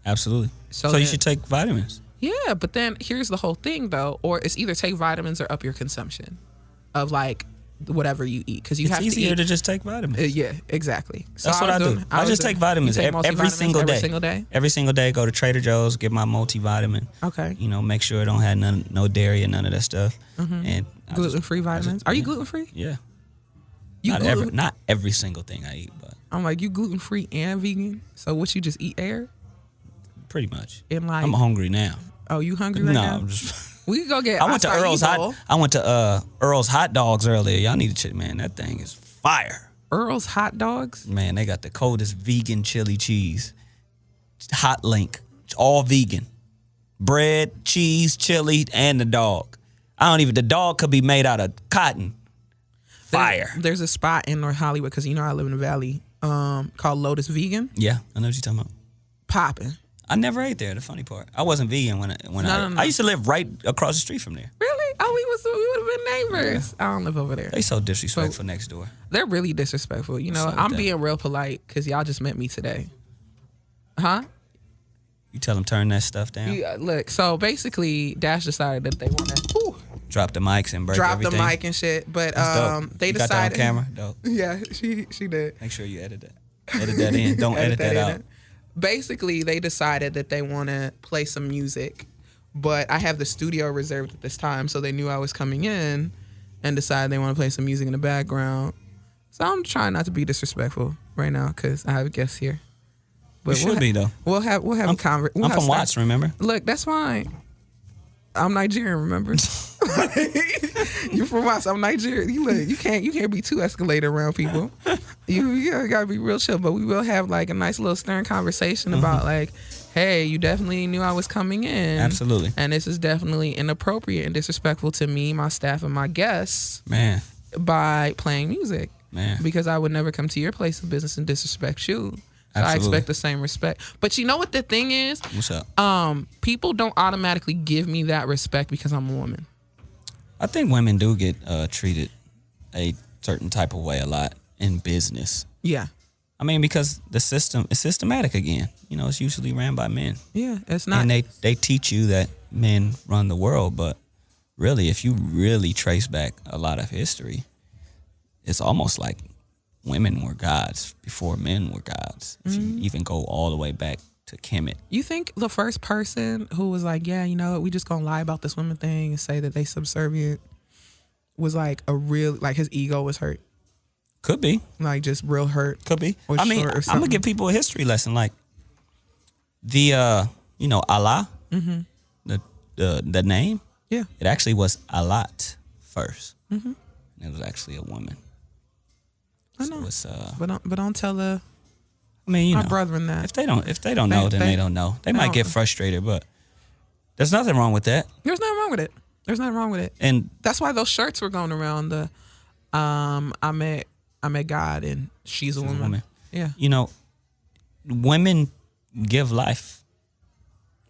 Absolutely. So you should take vitamins. Yeah, but then here's the whole thing, though. Or it's either take vitamins or up your consumption of, like, whatever you eat. Because you have to eat. It's easier to just take vitamins. Yeah, exactly. So that's what I do. I just take vitamins every single day. Every single day, go to Trader Joe's, get my multivitamin. Okay. You know, make sure it don't have no dairy and none of that stuff. And gluten-free vitamins. Are you gluten-free? Yeah. You not every single thing I eat, but I'm like, you gluten-free and vegan? So what, you just eat air? Pretty much. And like, I'm hungry now. Oh, you hungry right now? No, I'm just. We could go get. I went to Earl's Hot Dogs earlier. Y'all need to check, man. That thing is fire. Earl's Hot Dogs. Man, they got the coldest vegan chili cheese. Hot Link, all vegan. Bread, cheese, chili, and the dog. The dog could be made out of cotton. Fire. There's a spot in North Hollywood, because I live in the Valley, called Lotus Vegan. Yeah, I know what you're talking about. Popping. I never ate there. The funny part, I wasn't vegan when No. I used to live right across the street from there. Really? Oh, we would have been neighbors. Yeah. I don't live over there. They so disrespectful next door. They're really disrespectful. So I'm being real polite because y'all just met me today. Huh? You tell them turn that stuff down. Look, so basically, Dash decided that they want to drop the mics and break drop everything. the mic and shit. But they you decided. Got that on camera? Dope. Yeah, she did. Make sure you edit that. Edit that in. Don't edit that out. Basically, they decided that they want to play some music, but I have the studio reserved at this time, so they knew I was coming in and decided they want to play some music in the background. So I'm trying not to be disrespectful right now because I have guests here. But you should be though. We'll have a conversation. I'm from Watts, remember? Look, that's fine. I'm Nigerian, remember? You from Watts? I'm Nigerian. You can't be too escalated around people. You gotta be real chill. But we will have like a nice little stern conversation about like, hey, you definitely knew I was coming in. Absolutely. And this is definitely inappropriate and disrespectful to me, my staff, and my guests. Man. By playing music. Man. Because I would never come to your place of business and disrespect you. So I expect the same respect. But you know what the thing is? What's up? People don't automatically give me that respect because I'm a woman. I think women do get treated a certain type of way a lot in business. Yeah. I mean, because the system is systematic again. It's usually ran by men. Yeah, it's not. And they teach you that men run the world, but really, if you really trace back a lot of history, it's almost like women were gods before men were gods. If you even go all the way back to Kemet. You think the first person who was like, yeah, we just gonna lie about this women thing and say that they subservient was like his ego was hurt? Could be. Like just real hurt. Could be. I'm gonna give people a history lesson. Like the Allah, the name. Yeah. It actually was Alat first. Mm-hmm. It was actually a woman. I know. So it's, but don't tell my brethren that. If they don't know, then they don't know. They might get frustrated, but there's nothing wrong with that. There's nothing wrong with it. And that's why those shirts were going around. I met God and she's a woman. Yeah. Women give life.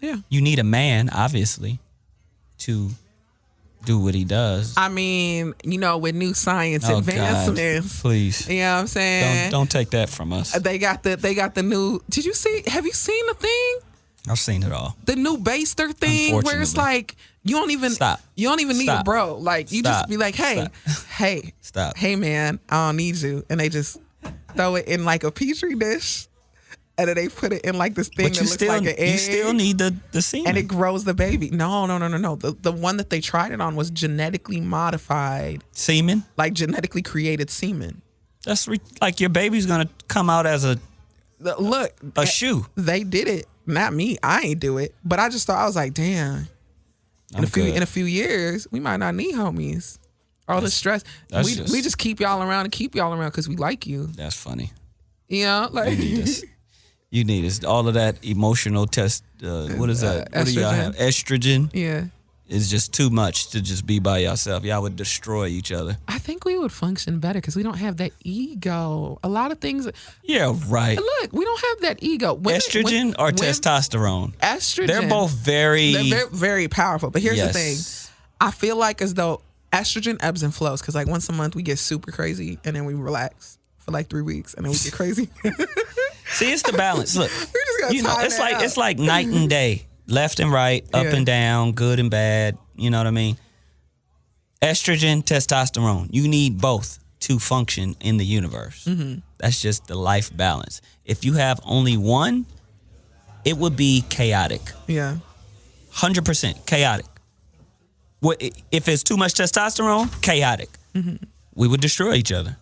Yeah. You need a man, obviously, to do what he does. I mean, with new science advancements. God, please. You know what I'm saying? Don't take that from us. They got the new. Have you seen the thing? I've seen it all. The new baster thing where it's like you don't even need a bro. Like you just be like, hey, stop. Hey man, I don't need you. And they just throw it in like a petri dish. And then they put it in like this thing that looks like an egg. You still need the semen. And it grows the baby. No. The one that they tried it on was genetically modified. Semen? Like genetically created semen. That's like your baby's going to come out as a shoe. They did it. Not me. I ain't do it. But I just thought, I was like, damn. In a few years, we might not need homies. All the stress. We just keep y'all around because we like you. That's funny. Like... You need this. All of that emotional test. What is that? What do y'all have? Estrogen. Yeah. It's just too much to just be by yourself. Y'all would destroy each other. I think we would function better because we don't have that ego. A lot of things. Yeah, right. Look, we don't have that ego. Estrogen or testosterone? Estrogen. They're both very... They're very powerful. But here's the thing. I feel like as though estrogen ebbs and flows because like once a month we get super crazy and then we relax for like 3 weeks and then we get crazy. See, it's the balance. Look, it's it's like night and day, left and right, up and down, good and bad. You know what I mean? Estrogen, testosterone. You need both to function in the universe. Mm-hmm. That's just the life balance. If you have only one, it would be chaotic. Yeah. 100% chaotic. If it's too much testosterone, chaotic. Mm-hmm. We would destroy each other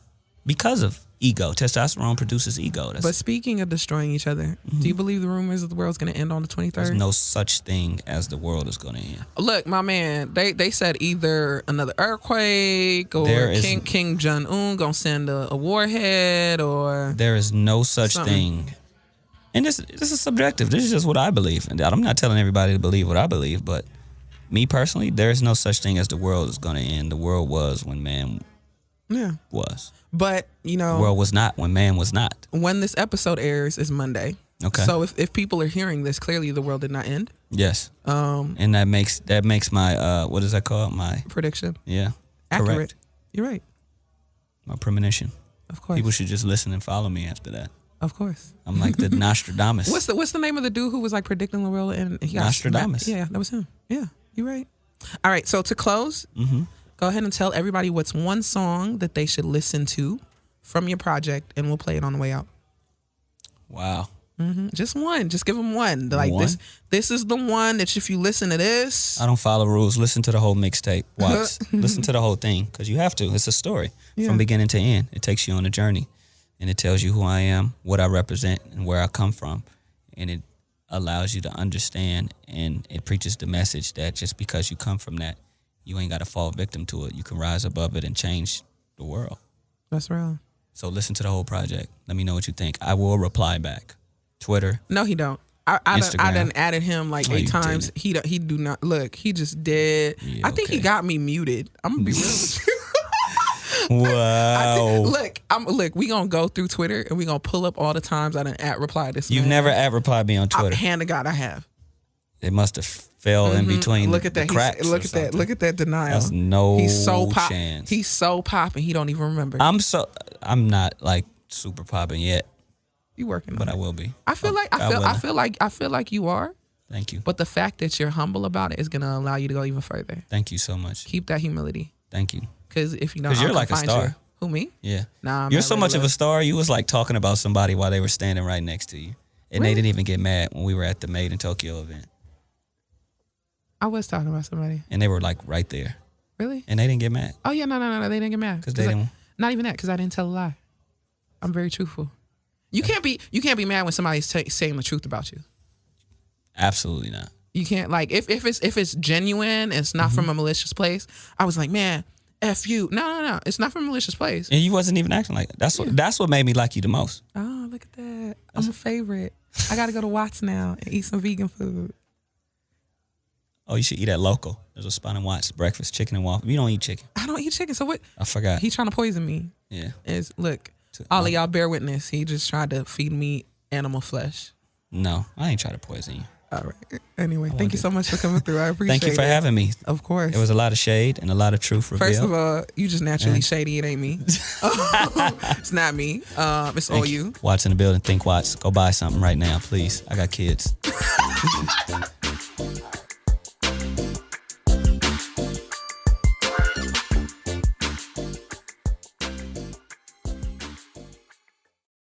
because of ego. Testosterone produces ego. But speaking of destroying each other, do you believe the rumors that the world's going to end on the 23rd? There's no such thing as the world is going to end. Look, my man, they said either another earthquake or King Jong-un going to send a warhead or... There is no such thing. And this is subjective. This is just what I believe. And I'm not telling everybody to believe what I believe, but Me personally, there's no such thing as the world is going to end. The world was when man was. But, The world was not when man was not. when this episode airs is Monday. Okay. So if people are hearing this, clearly the world did not end. Yes. And that makes my what is that called? My Prediction. yeah. Accurate. Correct. You're right. My premonition. Of course. People should just listen and follow me after that. Of course. I'm like the Nostradamus. What's the name of the dude who was like predicting the world and he got Nostradamus. Yeah, that was him. Yeah, you're right. All right, so to close, go ahead and tell everybody what's one song that they should listen to from your project, and we'll play it on the way out. Wow. Just one. Just give them one. Like One? This is the one that if you listen to this, I don't follow rules. Listen to the whole mixtape. Watch. Listen to the whole thing because you have to. It's a story from beginning to end. It takes you on a journey, and it tells you who I am, what I represent, and where I come from, and it allows you to understand, and it preaches the message that just because you come from that, you ain't got to fall victim to it. You can rise above it and change the world. that's real. So listen to the whole project. Let me know what you think. I will reply back. Twitter. No, he don't. I Instagram. done added him like No, 8 you times. didn't. He do not look. He just did. Yeah, I think he okay. got me muted. I'm gonna be real with you. Wow. Look. We gonna go through Twitter and we gonna pull up all the times I done at reply this. You've man. never replied me on Twitter. Hand to God, I have. It must have fell in between Look at the that. cracks. Look at that. Look at that denial. That's no He's so chance. He's so popping. He don't even remember. I'm not like super popping yet, You working on but it. I will be. I feel like you are. Thank you. But the fact that you're humble about it is gonna allow you to go even further. Thank you so much. Keep that humility. Thank you. Because if you don't, 'Cause you're I'll like a find star. you. Who, me? Yeah. Nah, I'm You're not so ready much to of a look. star. You was like talking about somebody while they were standing right next to you. And Really? they didn't even get mad when we were at the Made in Tokyo event. I was talking about somebody. And they were like right there. Really? And they didn't get mad. Oh yeah, no. They didn't get mad. Because they didn't. Not even that. Because I didn't tell a lie. I'm very truthful. You can't be mad when somebody's saying the truth about you. Absolutely not. You can't like if it's genuine, it's not from a malicious place. I was like, man, F you. No. It's not from a malicious place. And you wasn't even acting like it. That's what made me like you the most. Oh, look at that. I'm a favorite. I gotta go to Watts now and eat some vegan food. Oh, you should eat at local. There's a spot in Watts, breakfast, chicken and waffle. You don't eat chicken. I don't eat chicken. So what? I forgot. He trying to poison me. Yeah. Look, all of y'all bear witness. He just tried to feed me animal flesh. No, I ain't trying to poison you. All right. Anyway, thank you so much for coming through. I appreciate it. Thank you for having me. Of course. There was a lot of shade and a lot of truth revealed. First of all, you just naturally shady. It ain't me. It's not me. It's all you. Watts in the building. Think Watts. Go buy something right now, please. I got kids.